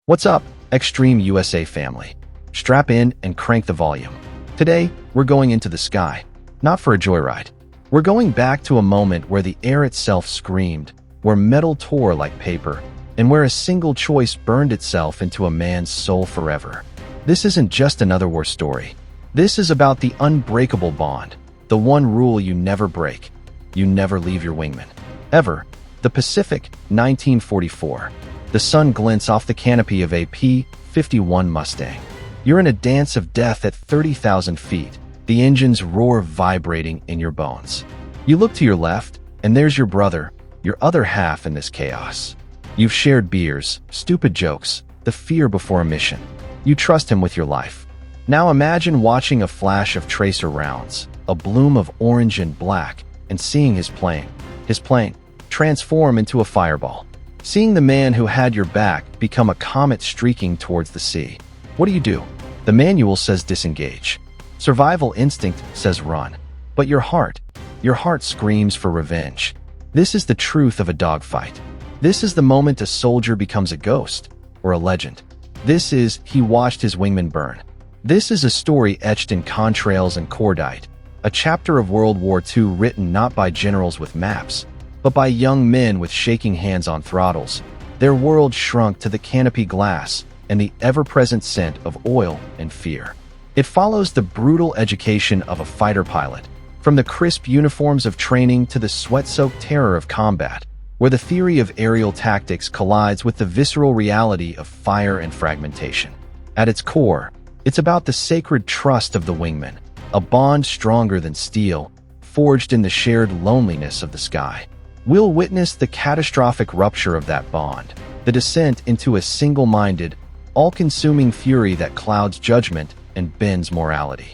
What's up, Xtreme USA family? Strap in and crank the volume. Today, we're going into the sky, not for a joyride. We're going back to a moment where the air itself screamed, where metal tore like paper, and where a single choice burned itself into a man's soul forever. This isn't just another war story. This is about the unbreakable bond, the one rule you never break. You never leave your wingman. Ever. The Pacific, 1944. The sun glints off the canopy of a P-51 Mustang. You're in a dance of death at 30,000 feet, the engine's roar vibrating in your bones. You look to your left, and there's your brother, your other half in this chaos. You've shared beers, stupid jokes, the fear before a mission. You trust him with your life. Now imagine watching a flash of tracer rounds, a bloom of orange and black, and seeing his plane, transform into a fireball. Seeing the man who had your back become a comet streaking towards the sea. What do? The manual says disengage. Survival instinct says run. But your heart screams for revenge. This is the truth of a dogfight. This is the moment a soldier becomes a ghost or a legend. This is He Watched His Wingman Burn. This is a story etched in contrails and cordite, a chapter of World War II written not by generals with maps, but by young men with shaking hands on throttles. Their world shrunk to the canopy glass and the ever-present scent of oil and fear. It follows the brutal education of a fighter pilot, from the crisp uniforms of training to the sweat-soaked terror of combat, where the theory of aerial tactics collides with the visceral reality of fire and fragmentation. At its core, it's about the sacred trust of the wingman, a bond stronger than steel, forged in the shared loneliness of the sky. We'll witness the catastrophic rupture of that bond, the descent into a single-minded, all-consuming fury that clouds judgment and bends morality.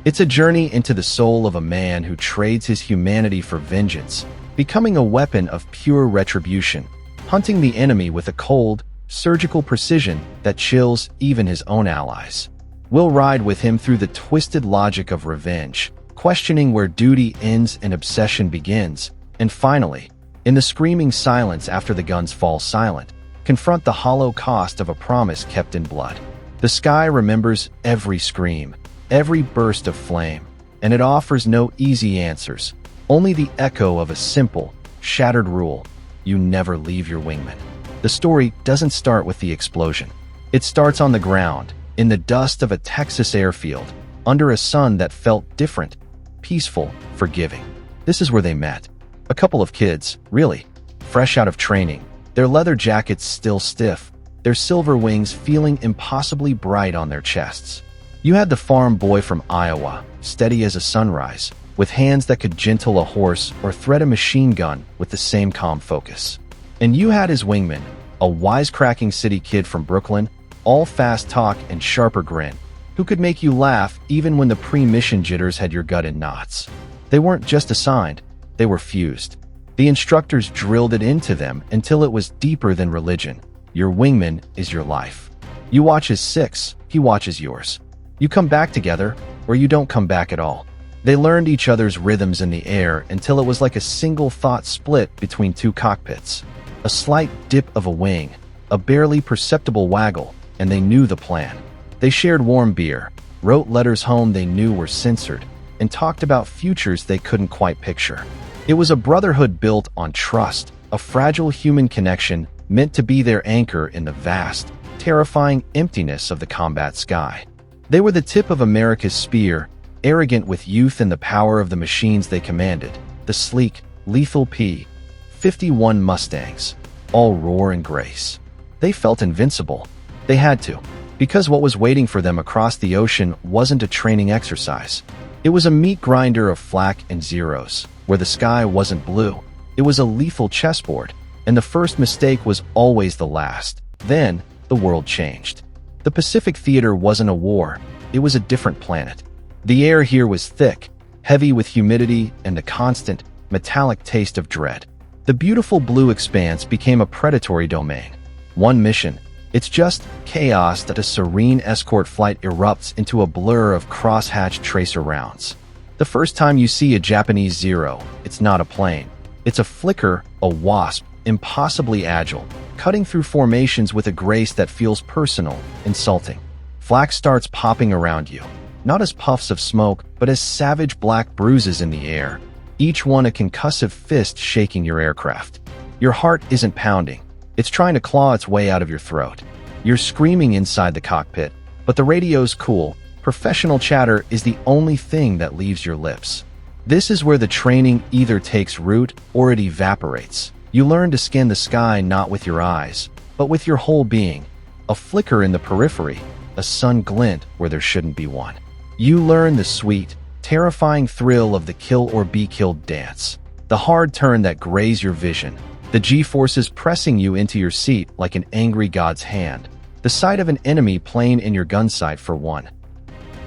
It's a journey into the soul of a man who trades his humanity for vengeance, becoming a weapon of pure retribution, hunting the enemy with a cold, surgical precision that chills even his own allies. We'll ride with him through the twisted logic of revenge, questioning where duty ends and obsession begins, and finally, in the screaming silence after the guns fall silent, confront the hollow cost of a promise kept in blood. The sky remembers every scream, every burst of flame, and it offers no easy answers, only the echo of a simple, shattered rule: you never leave your wingman. The story doesn't start with the explosion. It starts on the ground, in the dust of a Texas airfield, under a sun that felt different, peaceful, forgiving. This is where they met. A couple of kids, really, fresh out of training, their leather jackets still stiff, their silver wings feeling impossibly bright on their chests. You had the farm boy from Iowa, steady as a sunrise, with hands that could gentle a horse or thread a machine gun with the same calm focus. And you had his wingman, a wisecracking city kid from Brooklyn, all fast talk and sharper grin, who could make you laugh even when the pre-mission jitters had your gut in knots. They weren't just assigned, they were fused. The instructors drilled it into them until it was deeper than religion. Your wingman is your life. You watch his six, he watches yours. You come back together, or you don't come back at all. They learned each other's rhythms in the air until it was like a single thought split between two cockpits. A slight dip of a wing, a barely perceptible waggle, and they knew the plan. They shared warm beer, wrote letters home they knew were censored, and talked about futures they couldn't quite picture. It was a brotherhood built on trust, a fragile human connection meant to be their anchor in the vast, terrifying emptiness of the combat sky. They were the tip of America's spear, arrogant with youth and the power of the machines they commanded, the sleek, lethal P-51 Mustangs, all roar and grace. They felt invincible. They had to, because what was waiting for them across the ocean wasn't a training exercise. It was a meat grinder of flak and zeros, where the sky wasn't blue. It was a lethal chessboard, and the first mistake was always the last. Then, the world changed. The Pacific Theater wasn't a war, it was a different planet. The air here was thick, heavy with humidity and the constant, metallic taste of dread. The beautiful blue expanse became a predatory domain. One mission, it's just chaos that a serene escort flight erupts into a blur of crosshatch tracer rounds. The first time you see a Japanese Zero, it's not a plane. It's a flicker, a wasp, impossibly agile, cutting through formations with a grace that feels personal, insulting. Flak starts popping around you, not as puffs of smoke, but as savage black bruises in the air, each one a concussive fist shaking your aircraft. Your heart isn't pounding. It's trying to claw its way out of your throat. You're screaming inside the cockpit, but the radio's cool. Professional chatter is the only thing that leaves your lips. This is where the training either takes root or it evaporates. You learn to scan the sky not with your eyes, but with your whole being. A flicker in the periphery, a sun glint where there shouldn't be one. You learn the sweet, terrifying thrill of the kill or be killed dance. The hard turn that grays your vision. The G-forces pressing you into your seat like an angry god's hand. The sight of an enemy plane in your gun sight for 1,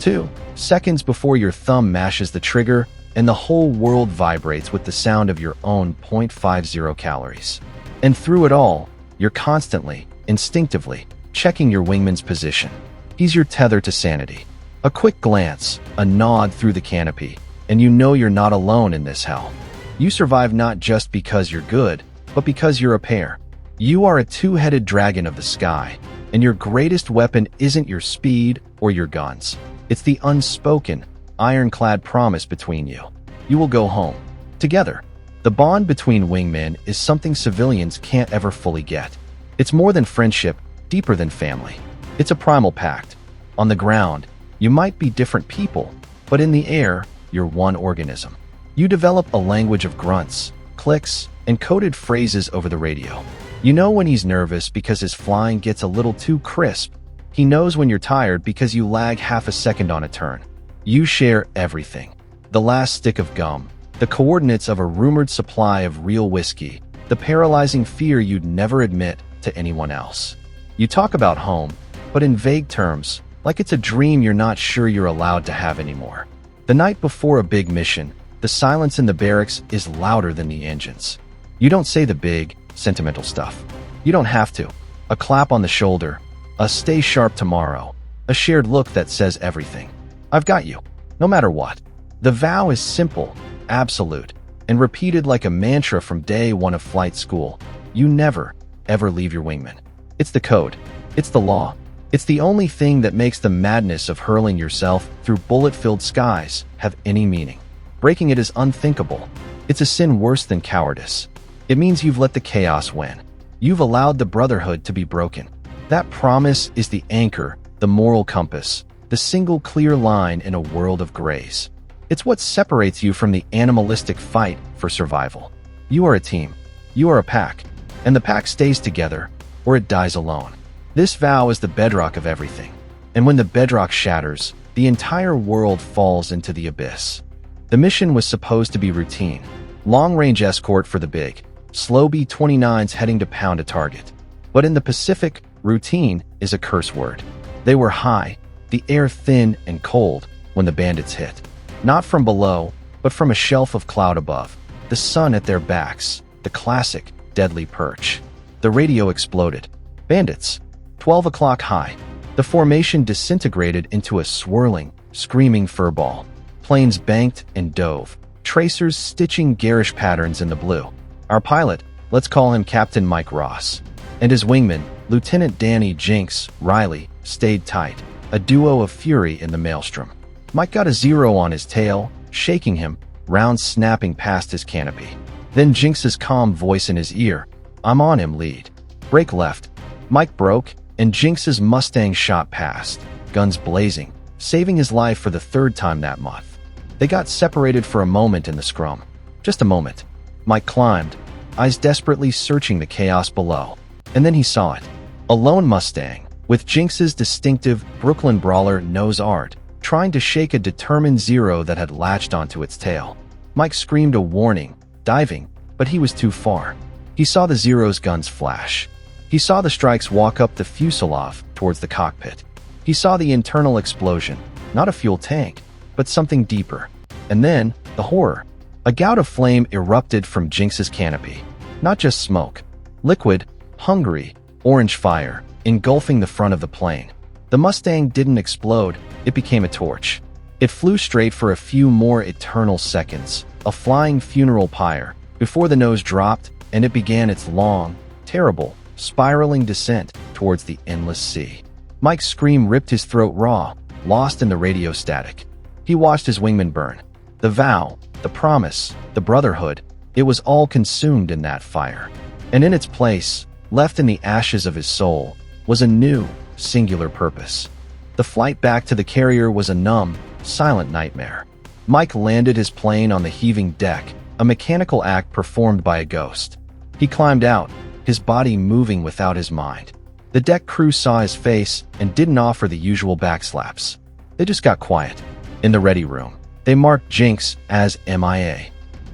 2 seconds before your thumb mashes the trigger and the whole world vibrates with the sound of your own 0.50 calories. And through it all, you're constantly, instinctively, checking your wingman's position. He's your tether to sanity. A quick glance, a nod through the canopy, and you know you're not alone in this hell. You survive not just because you're good, but because you're a pair. You are a two-headed dragon of the sky, and your greatest weapon isn't your speed or your guns. It's the unspoken, ironclad promise between you. You will go home. Together. The bond between wingmen is something civilians can't ever fully get. It's more than friendship, deeper than family. It's a primal pact. On the ground, you might be different people, but in the air, you're one organism. You develop a language of grunts, clicks, and coded phrases over the radio. You know when he's nervous because his flying gets a little too crisp. He knows when you're tired because you lag half a second on a turn. You share everything. The last stick of gum, the coordinates of a rumored supply of real whiskey, the paralyzing fear you'd never admit to anyone else. You talk about home, but in vague terms, like it's a dream you're not sure you're allowed to have anymore. The night before a big mission, the silence in the barracks is louder than the engines. You don't say the big, sentimental stuff. You don't have to. A clap on the shoulder, a stay sharp tomorrow, a shared look that says everything. I've got you, no matter what. The vow is simple, absolute, and repeated like a mantra from day one of flight school. You never, ever leave your wingman. It's the code. It's the law. It's the only thing that makes the madness of hurling yourself through bullet-filled skies have any meaning. Breaking it is unthinkable. It's a sin worse than cowardice. It means you've let the chaos win. You've allowed the brotherhood to be broken. That promise is the anchor, the moral compass, the single clear line in a world of grays. It's what separates you from the animalistic fight for survival. You are a team. You are a pack. And the pack stays together, or it dies alone. This vow is the bedrock of everything. And when the bedrock shatters, the entire world falls into the abyss. The mission was supposed to be routine. Long-range escort for the big, slow B-29s heading to pound a target. But in the Pacific, routine is a curse word. They were high, the air thin and cold when the bandits hit. Not from below, but from a shelf of cloud above. The sun at their backs, the classic, deadly perch. The radio exploded. Bandits. 12 o'clock high. The formation disintegrated into a swirling, screaming furball. Planes banked and dove. Tracers stitching garish patterns in the blue. Our pilot, let's call him Captain Mike Ross, and his wingman, Lieutenant Danny Jinx Riley, stayed tight, a duo of fury in the maelstrom. Mike got a 0 on his tail, shaking him, rounds snapping past his canopy. Then Jinx's calm voice in his ear, I'm on him, lead. Brake left. Mike broke, and Jinx's Mustang shot past, guns blazing, saving his life for the 3rd time that month. They got separated for a moment in the scrum. Just a moment. Mike climbed, eyes desperately searching the chaos below. And then he saw it. A lone Mustang, with Jinx's distinctive Brooklyn Brawler nose art, trying to shake a determined 0 that had latched onto its tail. Mike screamed a warning, diving, but he was too far. He saw the 0's guns flash. He saw the strikes walk up the fuselage towards the cockpit. He saw the internal explosion, not a fuel tank, but something deeper. And then, the horror. A gout of flame erupted from Jinx's canopy. Not just smoke. Liquid, hungry, orange fire, engulfing the front of the plane. The Mustang didn't explode, it became a torch. It flew straight for a few more eternal seconds, a flying funeral pyre, before the nose dropped and it began its long, terrible, spiraling descent towards the endless sea. Mike's scream ripped his throat raw, lost in the radio static. He watched his wingman burn. The vow, the promise, the brotherhood, it was all consumed in that fire. And in its place, left in the ashes of his soul, was a new, singular purpose. The flight back to the carrier was a numb, silent nightmare. Mike landed his plane on the heaving deck, a mechanical act performed by a ghost. He climbed out, his body moving without his mind. The deck crew saw his face and didn't offer the usual backslaps. They just got quiet. In the ready room, they marked Jinx as MIA.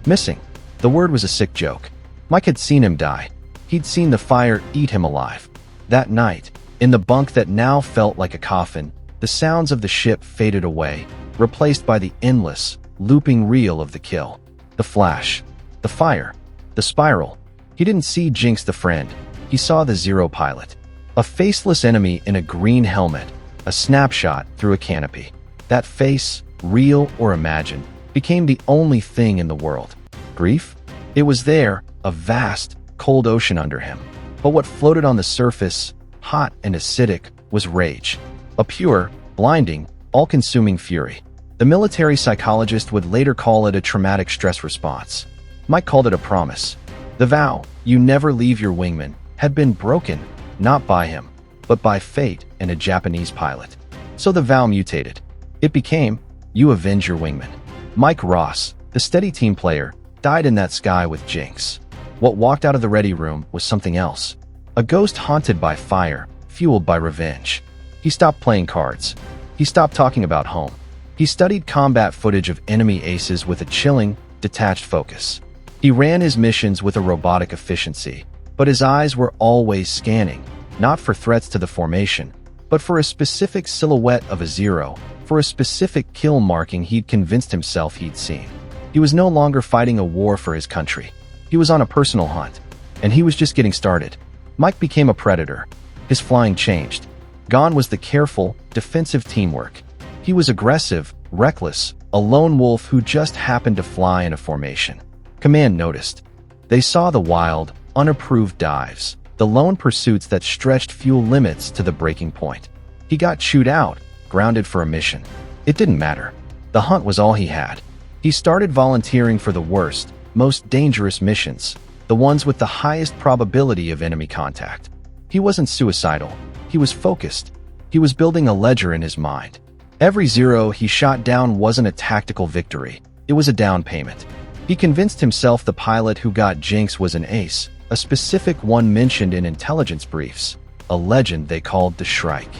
Missing. The word was a sick joke. Mike had seen him die. He'd seen the fire eat him alive. That night, in the bunk that now felt like a coffin, the sounds of the ship faded away, replaced by the endless, looping reel of the kill. The flash. The fire. The spiral. He didn't see Jinx the friend. He saw the Zero pilot. A faceless enemy in a green helmet. A snapshot through a canopy. That face, real or imagined, became the only thing in the world. Grief? It was there, a vast, cold ocean under him. But what floated on the surface, hot and acidic, was rage. A pure, blinding, all-consuming fury. The military psychologist would later call it a traumatic stress response. Mike called it a promise. The vow, you never leave your wingman, had been broken, not by him, but by fate and a Japanese pilot. So the vow mutated. It became, you avenge your wingman. Mike Ross, the steady team player, died in that sky with Jinx. What walked out of the ready room was something else. A ghost haunted by fire, fueled by revenge. He stopped playing cards. He stopped talking about home. He studied combat footage of enemy aces with a chilling, detached focus. He ran his missions with a robotic efficiency, but his eyes were always scanning, not for threats to the formation, but for a specific silhouette of a Zero, for a specific kill marking he'd convinced himself he'd seen. He was no longer fighting a war for his country. He was on a personal hunt, and he was just getting started. Mike became a predator. His flying changed. Gone was the careful, defensive teamwork. He was aggressive, reckless, a lone wolf who just happened to fly in a formation. Command noticed. They saw the wild, unapproved dives, the lone pursuits that stretched fuel limits to the breaking point. He got chewed out, grounded for a mission. It didn't matter. The hunt was all he had. He started volunteering for the worst, most dangerous missions, the ones with the highest probability of enemy contact. He wasn't suicidal. He was focused. He was building a ledger in his mind. Every Zero he shot down wasn't a tactical victory. It was a down payment. He convinced himself the pilot who got Jinx was an ace, a specific one mentioned in intelligence briefs, a legend they called the Shrike.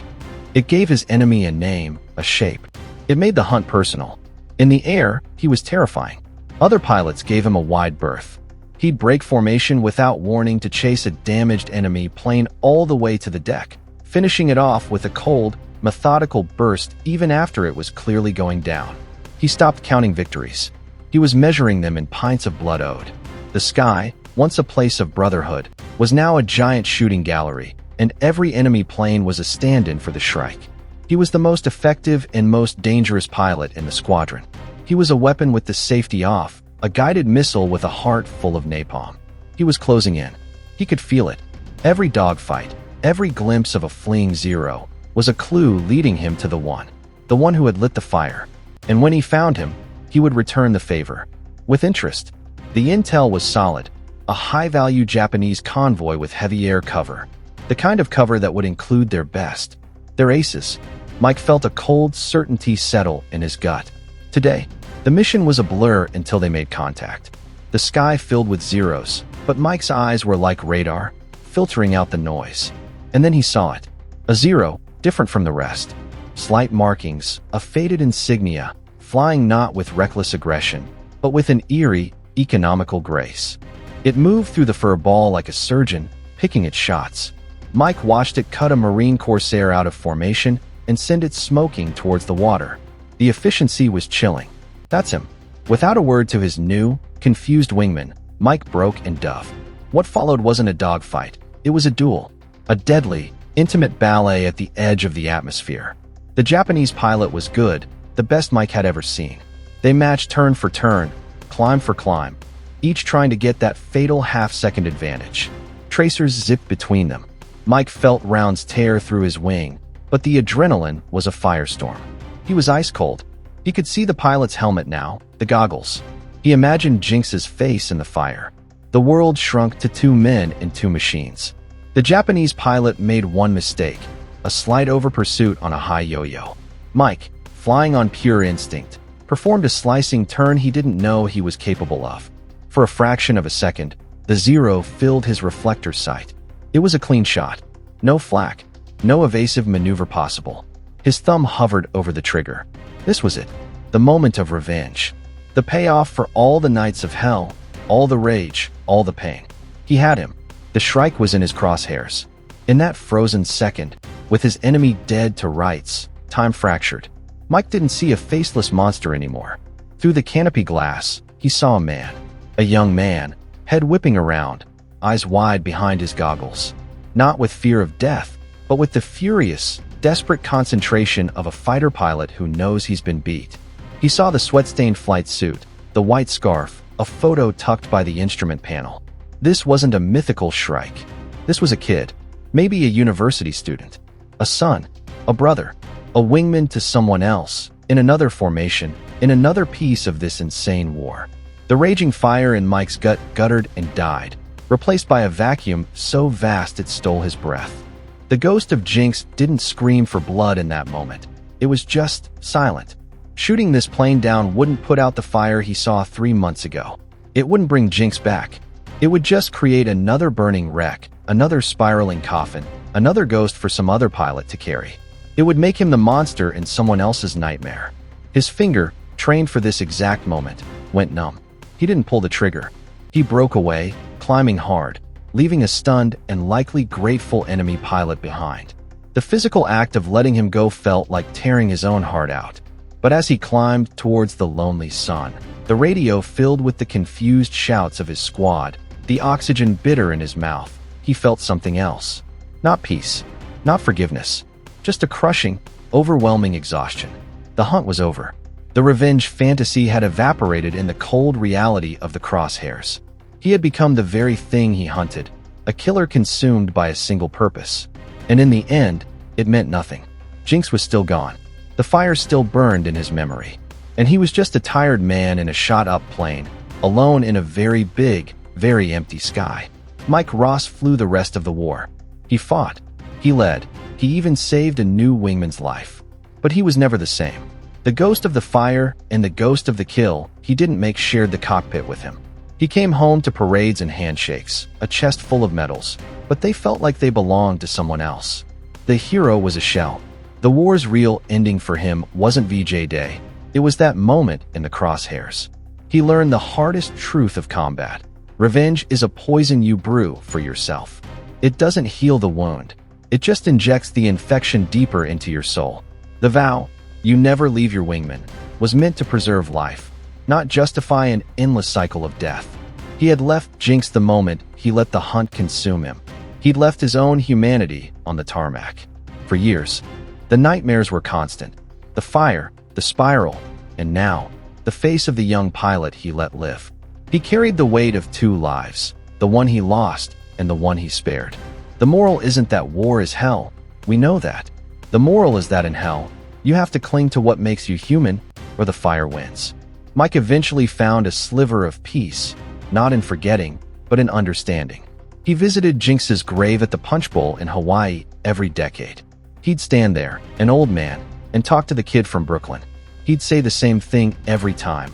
It gave his enemy a name, a shape. It made the hunt personal. In the air, he was terrifying. Other pilots gave him a wide berth. He'd break formation without warning to chase a damaged enemy plane all the way to the deck, finishing it off with a cold, methodical burst even after it was clearly going down. He stopped counting victories. He was measuring them in pints of blood owed. The sky, once a place of brotherhood, was now a giant shooting gallery, and every enemy plane was a stand-in for the Shrike. He was the most effective and most dangerous pilot in the squadron. He was a weapon with the safety off, a guided missile with a heart full of napalm. He was closing in. He could feel it. Every dogfight, every glimpse of a fleeing Zero, was a clue leading him to the one who had lit the fire. And when he found him, he would return the favor. With interest. The intel was solid, a high-value Japanese convoy with heavy air cover, the kind of cover that would include their best, their aces. Mike felt a cold certainty settle in his gut. Today, the mission was a blur until they made contact. The sky filled with Zeros, but Mike's eyes were like radar, filtering out the noise. And then he saw it. A Zero, different from the rest. Slight markings, a faded insignia, flying not with reckless aggression, but with an eerie, economical grace. It moved through the fur ball like a surgeon, picking its shots. Mike watched it cut a Marine Corsair out of formation and send it smoking towards the water. The efficiency was chilling. That's him. Without a word to his new, confused wingman, Mike broke and dove. What followed wasn't a dogfight. It was a duel. A deadly, intimate ballet at the edge of the atmosphere. The Japanese pilot was good, the best Mike had ever seen. They matched turn for turn, climb for climb, each trying to get that fatal half-second advantage. Tracers zipped between them. Mike felt rounds tear through his wing, but the adrenaline was a firestorm. He was ice cold. He could see the pilot's helmet now, the goggles. He imagined Jinx's face in the fire. The world shrunk to two men and two machines. The Japanese pilot made one mistake, a slide over pursuit on a high yo-yo. Mike, flying on pure instinct, performed a slicing turn he didn't know he was capable of. For a fraction of a second, the Zero filled his reflector sight. It was a clean shot. No flak, no evasive maneuver possible. His thumb hovered over the trigger. This was it, the moment of revenge. The payoff for all the nights of hell, all the rage, all the pain. He had him. The Shrike was in his crosshairs. In that frozen second, with his enemy dead to rights, time fractured. Mike didn't see a faceless monster anymore. Through the canopy glass, he saw a man. A young man, head whipping around, eyes wide behind his goggles. Not with fear of death, but with the furious, desperate concentration of a fighter pilot who knows he's been beat. He saw the sweat-stained flight suit, the white scarf, a photo tucked by the instrument panel. This wasn't a mythical Shrike. This was a kid, maybe a university student, a son, a brother, a wingman to someone else, in another formation, in another piece of this insane war. The raging fire in Mike's gut guttered and died, replaced by a vacuum so vast it stole his breath. The ghost of Jinx didn't scream for blood in that moment. It was just silent. Shooting this plane down wouldn't put out the fire he saw 3 months ago. It wouldn't bring Jinx back. It would just create another burning wreck, another spiraling coffin, another ghost for some other pilot to carry. It would make him the monster in someone else's nightmare. His finger, trained for this exact moment, went numb. He didn't pull the trigger. He broke away, climbing hard, leaving a stunned and likely grateful enemy pilot behind. The physical act of letting him go felt like tearing his own heart out. But as he climbed towards the lonely sun, the radio filled with the confused shouts of his squad, the oxygen bitter in his mouth, he felt something else. Not peace, not forgiveness, just a crushing, overwhelming exhaustion. The hunt was over. The revenge fantasy had evaporated in the cold reality of the crosshairs. He had become the very thing he hunted, a killer consumed by a single purpose. And in the end, it meant nothing. Jinx was still gone. The fire still burned in his memory. And he was just a tired man in a shot-up plane, alone in a very big, very empty sky. Mike Ross flew the rest of the war. He fought. He led. He even saved a new wingman's life. But he was never the same. The ghost of the fire and the ghost of the kill he didn't make shared the cockpit with him. He came home to parades and handshakes, a chest full of medals, but they felt like they belonged to someone else. The hero was a shell. The war's real ending for him wasn't VJ Day. It was that moment in the crosshairs. He learned the hardest truth of combat. Revenge is a poison you brew for yourself. It doesn't heal the wound. It just injects the infection deeper into your soul. The vow, you never leave your wingman, was meant to preserve life, not justify an endless cycle of death. He had left Jinx the moment he let the hunt consume him. He'd left his own humanity on the tarmac. For years, the nightmares were constant. The fire, the spiral, and now, the face of the young pilot he let live. He carried the weight of two lives, the one he lost and the one he spared. The moral isn't that war is hell. We know that. The moral is that in hell, you have to cling to what makes you human, or the fire wins. Mike eventually found a sliver of peace, not in forgetting, but in understanding. He visited Jinx's grave at the Punch Bowl in Hawaii every decade. He'd stand there, an old man, and talk to the kid from Brooklyn. He'd say the same thing every time.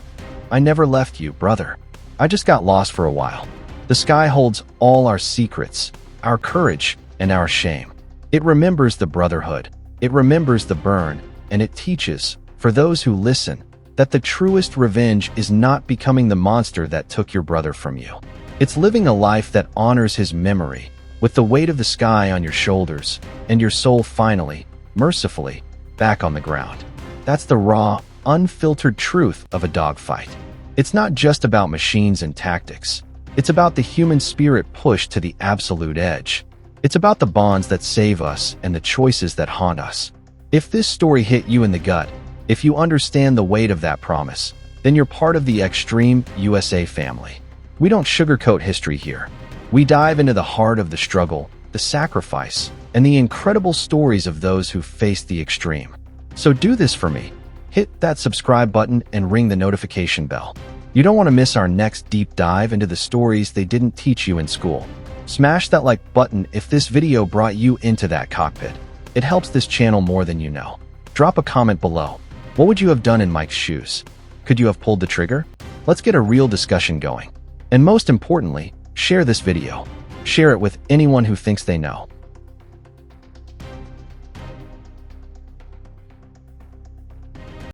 I never left you, brother. I just got lost for a while. The sky holds all our secrets, our courage, and our shame. It remembers the brotherhood. It remembers the burn, and it teaches, for those who listen, that the truest revenge is not becoming the monster that took your brother from you. It's living a life that honors his memory, with the weight of the sky on your shoulders, and your soul finally, mercifully, back on the ground. That's the raw, unfiltered truth of a dogfight. It's not just about machines and tactics. It's about the human spirit pushed to the absolute edge. It's about the bonds that save us and the choices that haunt us. If this story hit you in the gut, if you understand the weight of that promise, then you're part of the Xtreme USA family. We don't sugarcoat history here. We dive into the heart of the struggle, the sacrifice, and the incredible stories of those who faced the extreme. So do this for me. Hit that subscribe button and ring the notification bell. You don't want to miss our next deep dive into the stories they didn't teach you in school. Smash that like button if this video brought you into that cockpit. It helps this channel more than you know. Drop a comment below. What would you have done in Mike's shoes? Could you have pulled the trigger? Let's get a real discussion going. And most importantly, share this video. Share it with anyone who thinks they know.